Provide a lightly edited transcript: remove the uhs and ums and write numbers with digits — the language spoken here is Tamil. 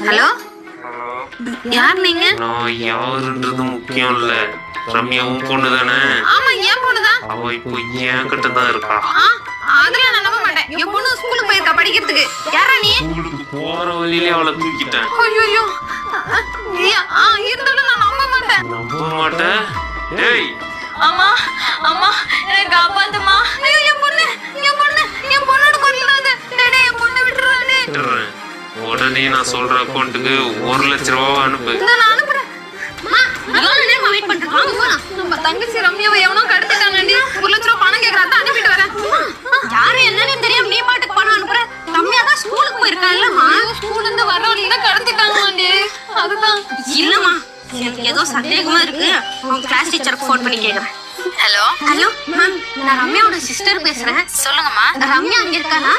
ஹலோ, யார் நீங்க? நான் யாருன்றது முக்கியம் இல்ல. ரம்யாவும் பொண்ணு தானே? ஆமா, என் பொண்ணுதான். அவ இப்போ என் கிட்ட தான் இருக்கா. அதெல்லாம் நான் நம்ப மாட்டேன். என் பொண்ணு ஸ்கூலுக்கு போயிருக்கா படிக்கிறதுக்கு. யாரா நீ? ஸ்கூலுக்கு போற வழியிலே அவளை தூக்கிட்டேன். ஐயோ, இருந்தாலும் நான் நம்ப மாட்டேன். நம்ப மாட்டேன்? டேய், அம்மா, அம்மா, எனக்கு காப்பாத்துமா. ஐயோ, என் பொண்ணு, என் பொண்ணு, என் பொண்ணோட கொல்லுறாங்க. டேய், என் பொண்ணை விட்டுறானே. விட்டுறேன். உடனே நான் சொல்ற அக்கௌண்ட்டுக்கு 1,00,000 ரூபாய் அனுப்பு. நான் அனுப்புறேன். வெயிட் பண்ணிட்டு வாங்க போலாம். நம்ம தங்கச்சி ரம்யாவை எவனோ கடத்திட்டாங்கடி. 1,00,000 ரூபாய் பணம் கேக்குறாங்க, அனுப்பிட்டு வரேன். யாரு என்னன்னு தெரியாம நீ பாட்டுக்கு பணம் அனுப்புற. ரம்யா தான் ஸ்கூலுக்கு போயிருக்கா இல்லம்மா. ஸ்கூல்ல இருந்து வர வழியில கடத்திட்டாங்கடி. அதுதான். இல்லம்மா, எனக்கு ஏதோ சந்தேகமா இருக்கு. உங்க கிளாஸ் டீச்சருக்கு ஃபோன் பண்ணி கேக்குறேன். ஹலோ, ஹலோ மேம், நான் ரம்யாவோட சிஸ்டர் பேசுறேன். சொல்லுங்கம்மா. ரம்யா அங்க இருக்கானா?